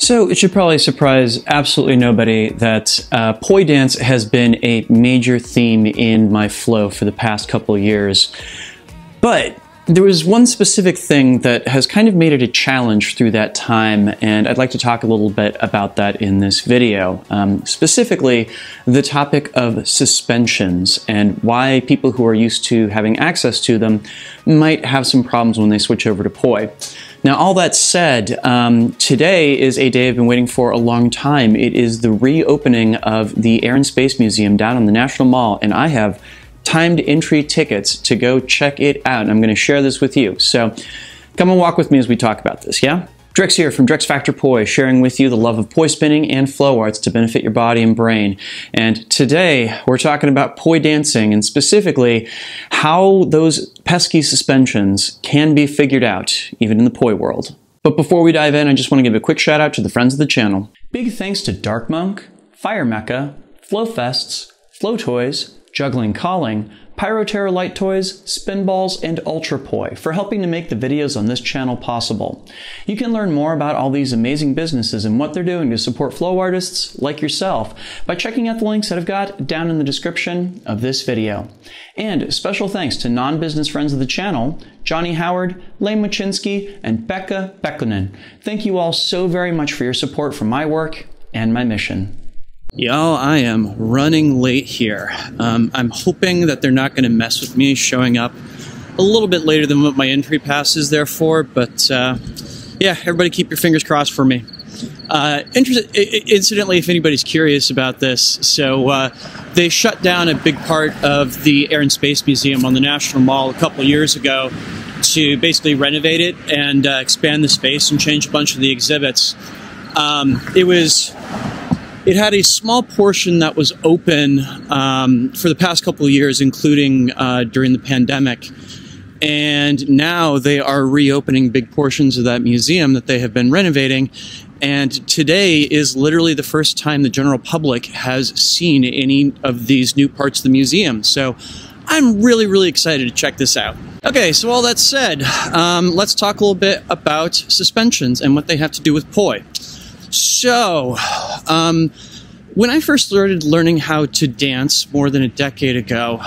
So it should probably surprise absolutely nobody that poi dance has been a major theme in my flow for the past couple of years. But there was one specific thing that has kind of made it a challenge through that time, and I'd like to talk a little bit about that in this video. Specifically, the topic of suspensions and why people who are used to having access to them might have some problems when they switch over to poi. Now, all that said, today is a day I've been waiting for a long time. It is the reopening of the Air and Space Museum down on the National Mall, and I have timed entry tickets to go check it out. And I'm going to share this with you. So come and walk with me as we talk about this, yeah? Drex here from Drex Factor Poi, sharing with you the love of poi spinning and flow arts to benefit your body and brain. And today we're talking about poi dancing, and specifically how those pesky suspensions can be figured out, even in the poi world. But before we dive in, I just want to give a quick shout out to the friends of the channel. Big thanks to Dark Monk, Fire Mecca, Flow Fests, Flow Toys, Juggling Calling, Pyroterra Light Toys, Spinballs, and Ultra Poi for helping to make the videos on this channel possible. You can learn more about all these amazing businesses and what they're doing to support flow artists like yourself by checking out the links that I've got down in the description of this video. And special thanks to non-business friends of the channel, Johnny Howard, Lane Machinsky, and Becca Bekkonen. Thank you all so very much for your support for my work and my mission. Y'all, I am running late here. I'm hoping that they're not going to mess with me showing up a little bit later than what my entry pass is there for, but yeah, everybody keep your fingers crossed for me. Incidentally, if anybody's curious about this, so they shut down a big part of the Air and Space Museum on the National Mall a couple years ago to basically renovate it and expand the space and change a bunch of the exhibits. It had a small portion that was open for the past couple of years, including during the pandemic. And now they are reopening big portions of that museum that they have been renovating. And today is literally the first time the general public has seen any of these new parts of the museum. So I'm really, really excited to check this out. Okay, so all that said, let's talk a little bit about suspensions and what they have to do with poi. So, when I first started learning how to dance more than a decade ago,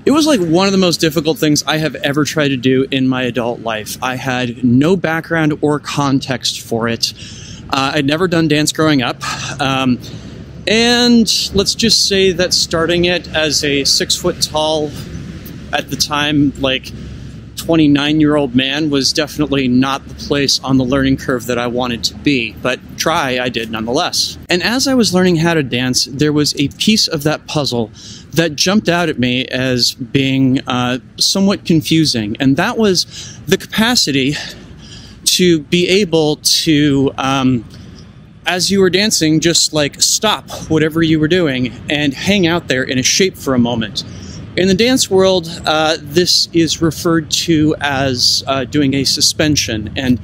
it was like one of the most difficult things I have ever tried to do in my adult life. I had no background or context for it. I'd never done dance growing up. And let's just say that starting it as a 6 foot tall, at the time, like 29-year-old man was definitely not the place on the learning curve that I wanted to be, but try I did nonetheless. And as I was learning how to dance, there was a piece of that puzzle that jumped out at me as being somewhat confusing, and that was the capacity to be able to, as you were dancing, just like stop whatever you were doing and hang out there in a shape for a moment. In the dance world, this is referred to as doing a suspension, and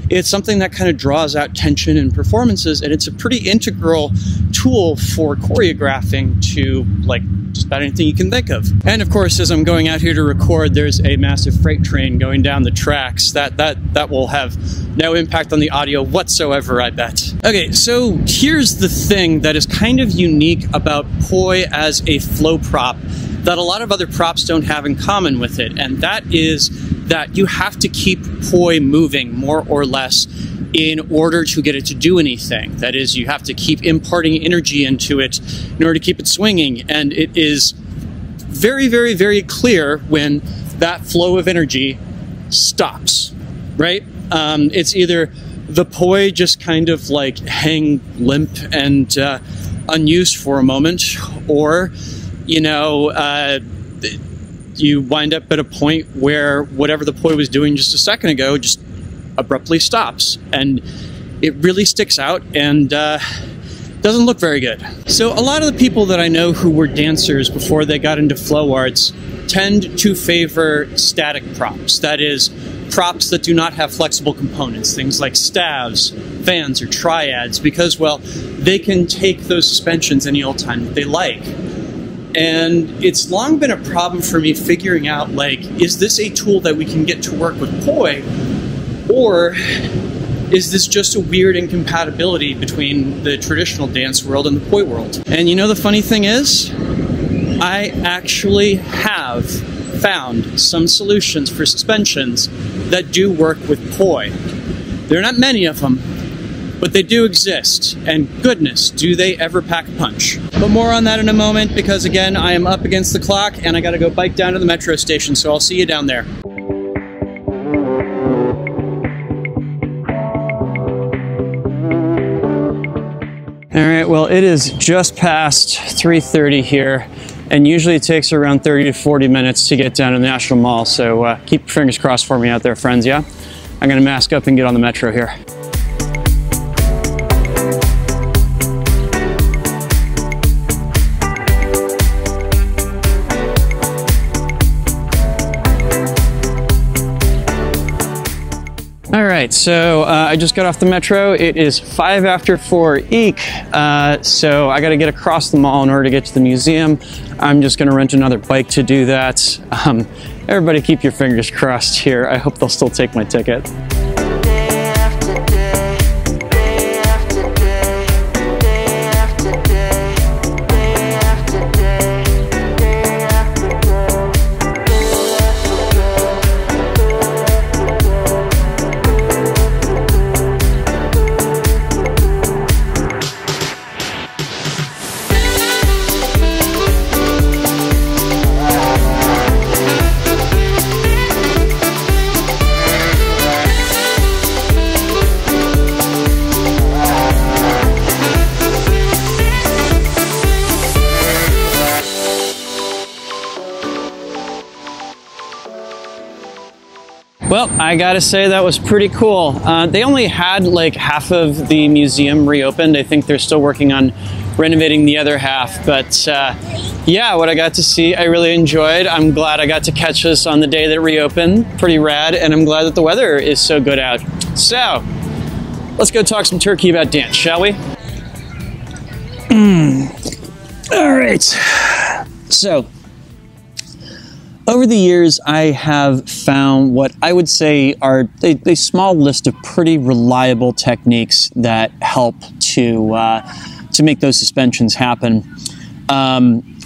it's something that kind of draws out tension in performances, and it's a pretty integral tool for choreographing to like just about anything you can think of. And of course, as I'm going out here to record, there's a massive freight train going down the tracks. That will have no impact on the audio whatsoever, I bet. Okay, so here's the thing that is kind of unique about poi as a flow prop that a lot of other props don't have in common with it, and that is that you have to keep poi moving more or less in order to get it to do anything. That is, you have to keep imparting energy into it in order to keep it swinging, and it is very, very, very clear when that flow of energy stops, right? It's either the poi just kind of like hang limp and unused for a moment, or you know, you wind up at a point where whatever the poi was doing just a second ago just abruptly stops, and it really sticks out and doesn't look very good. So a lot of the people that I know who were dancers before they got into flow arts tend to favor static props. That is, props that do not have flexible components, things like staves, fans, or triads, because, well, they can take those suspensions any old time that they like. And it's long been a problem for me figuring out, like, is this a tool that we can get to work with poi, or is this just a weird incompatibility between the traditional dance world and the poi world. And you know the funny thing is, I actually have found some solutions for suspensions that do work with poi. There are not many of them, but they do exist, and goodness, do they ever pack a punch. But more on that in a moment, because again, I am up against the clock and I gotta go bike down to the metro station, so I'll see you down there. All right, well, it is just past 3:30 here, and usually it takes around 30 to 40 minutes to get down to the National Mall, so keep your fingers crossed for me out there, friends, yeah? I'm gonna mask up and get on the metro here. All right, so I just got off the metro. It is 5 after 4 eek, so I gotta get across the mall in order to get to the museum. I'm just gonna rent another bike to do that. Everybody keep your fingers crossed here. I hope they'll still take my ticket. Well, I gotta say that was pretty cool. They only had like half of the museum reopened. I think they're still working on renovating the other half, but yeah, what I got to see, I really enjoyed. I'm glad I got to catch this on the day that it reopened. Pretty rad, and I'm glad that the weather is so good out. So, let's go talk some turkey about dance, shall we? All right. So, over the years, I have found what I would say are a small list of pretty reliable techniques that help to make those suspensions happen.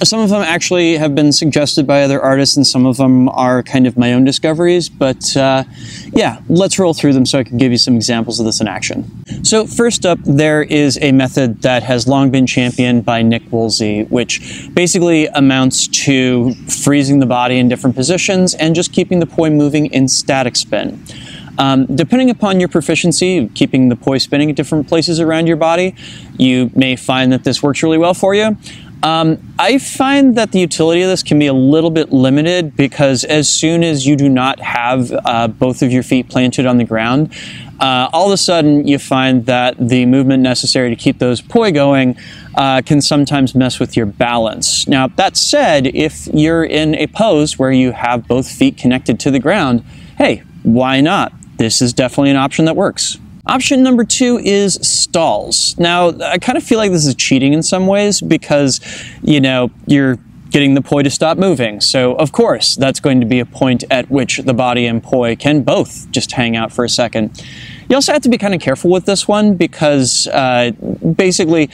Some of them actually have been suggested by other artists, and some of them are kind of my own discoveries, but yeah, let's roll through them so I can give you some examples of this in action. So first up, there is a method that has long been championed by Nick Woolsey, which basically amounts to freezing the body in different positions and just keeping the poi moving in static spin. Depending upon your proficiency, keeping the poi spinning at different places around your body, you may find that this works really well for you. I find that the utility of this can be a little bit limited because as soon as you do not have both of your feet planted on the ground, all of a sudden you find that the movement necessary to keep those poi going can sometimes mess with your balance. Now, that said, if you're in a pose where you have both feet connected to the ground, hey, why not? This is definitely an option that works. Option number 2 is stalls. Now, I kind of feel like this is cheating in some ways because, you know, you're getting the poi to stop moving. So, of course, that's going to be a point at which the body and poi can both just hang out for a second. You also have to be kind of careful with this one because basically,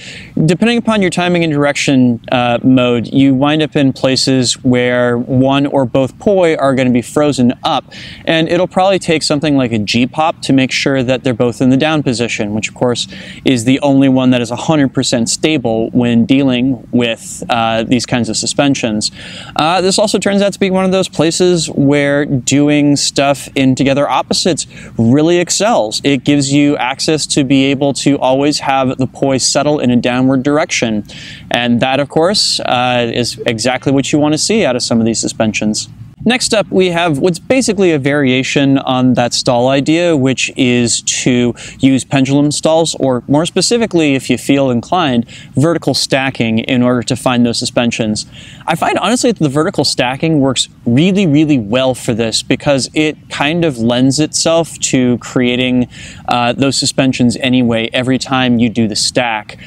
depending upon your timing and direction mode, you wind up in places where one or both poi are going to be frozen up, and it'll probably take something like a G-pop to make sure that they're both in the down position, which of course is the only one that is 100% stable when dealing with these kinds of suspensions. This also turns out to be one of those places where doing stuff in together opposites really excels. It gives you access to be able to always have the poi settle in a downward direction. And that, of course, is exactly what you want to see out of some of these suspensions. Next up, we have what's basically a variation on that stall idea, which is to use pendulum stalls, or more specifically, if you feel inclined, vertical stacking in order to find those suspensions. I find, honestly, that the vertical stacking works really, really well for this because it kind of lends itself to creating those suspensions anyway every time you do the stack.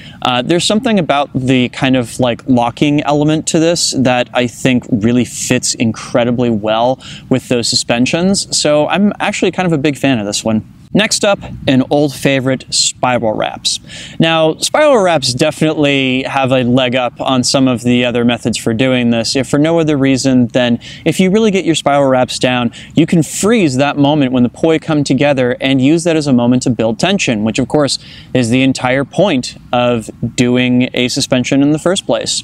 There's something about the kind of like locking element to this that I think really fits incredibly well with those suspensions, so I'm actually kind of a big fan of this one. Next up, an old favorite, spiral wraps. Now, spiral wraps definitely have a leg up on some of the other methods for doing this, if for no other reason than if you really get your spiral wraps down, you can freeze that moment when the poi come together and use that as a moment to build tension, which of course is the entire point of doing a suspension in the first place.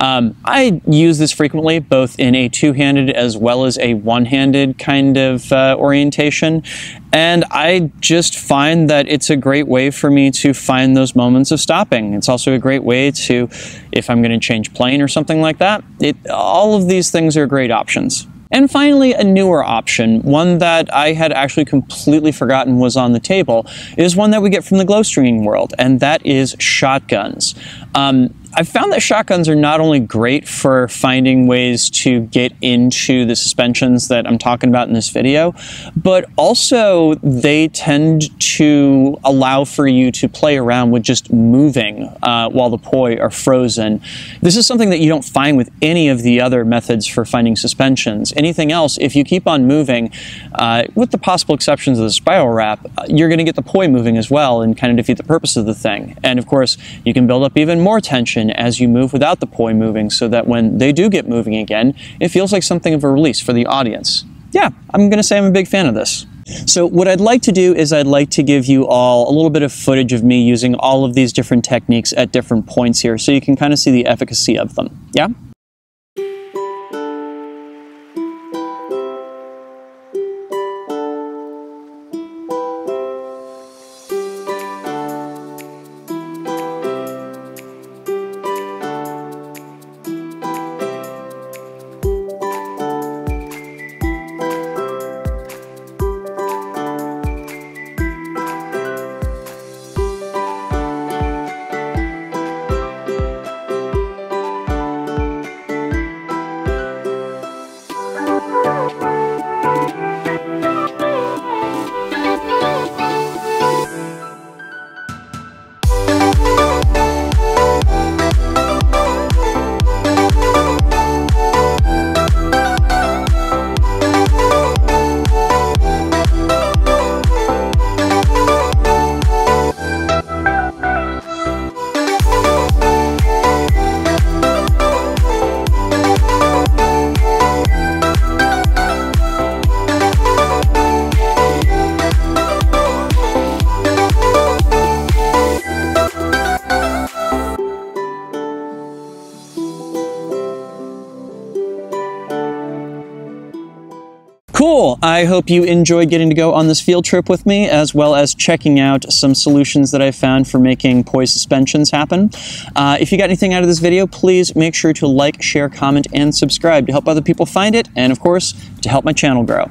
I use this frequently, both in a two-handed as well as a one-handed kind of orientation, and I just find that it's a great way for me to find those moments of stopping. It's also a great way to, if I'm going to change plane or something like that, all of these things are great options. And finally, a newer option, one that I had actually completely forgotten was on the table, is one that we get from the glow stringing world, and that is shotguns. I've found that shotguns are not only great for finding ways to get into the suspensions that I'm talking about in this video, but also they tend to allow for you to play around with just moving while the poi are frozen. This is something that you don't find with any of the other methods for finding suspensions. Anything else, if you keep on moving, with the possible exceptions of the spiral wrap, you're going to get the poi moving as well and kind of defeat the purpose of the thing. And of course, you can build up even more tension as you move without the poi moving, so that when they do get moving again, it feels like something of a release for the audience. Yeah, I'm going to say I'm a big fan of this. So what I'd like to do is I'd like to give you all a little bit of footage of me using all of these different techniques at different points here, so you can kind of see the efficacy of them. Yeah? Cool! I hope you enjoyed getting to go on this field trip with me, as well as checking out some solutions that I found for making poi suspensions happen. If you got anything out of this video, please make sure to like, share, comment, and subscribe to help other people find it, and of course, to help my channel grow.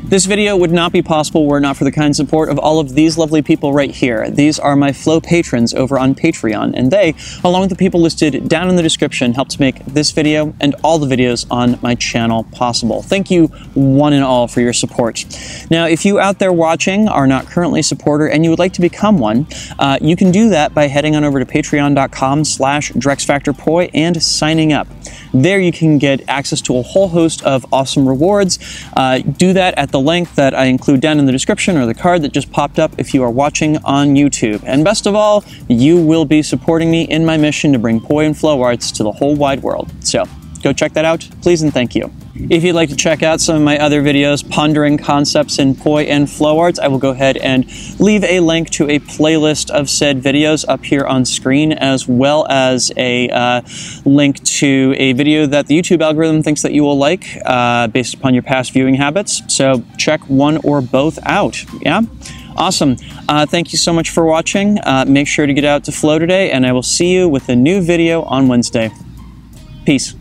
This video would not be possible were it not for the kind support of all of these lovely people right here. These are my Flow patrons over on Patreon, and they, along with the people listed down in the description, helped make this video and all the videos on my channel possible. Thank you one and all for your support. Now, if you out there watching are not currently a supporter and you would like to become one, you can do that by heading on over to patreon.com/DrexFactorPoi and signing up. There you can get access to a whole host of awesome rewards. Do that at the link that I include down in the description, or the card that just popped up if you are watching on YouTube. And best of all, you will be supporting me in my mission to bring poi and flow arts to the whole wide world. So go check that out, please and thank you. If you'd like to check out some of my other videos pondering concepts in poi and flow arts, I will go ahead and leave a link to a playlist of said videos up here on screen, as well as a link to a video that the YouTube algorithm thinks that you will like based upon your past viewing habits. So check one or both out. Yeah? Awesome. Thank you so much for watching. Make sure to get out to flow today, and I will see you with a new video on Wednesday. Peace.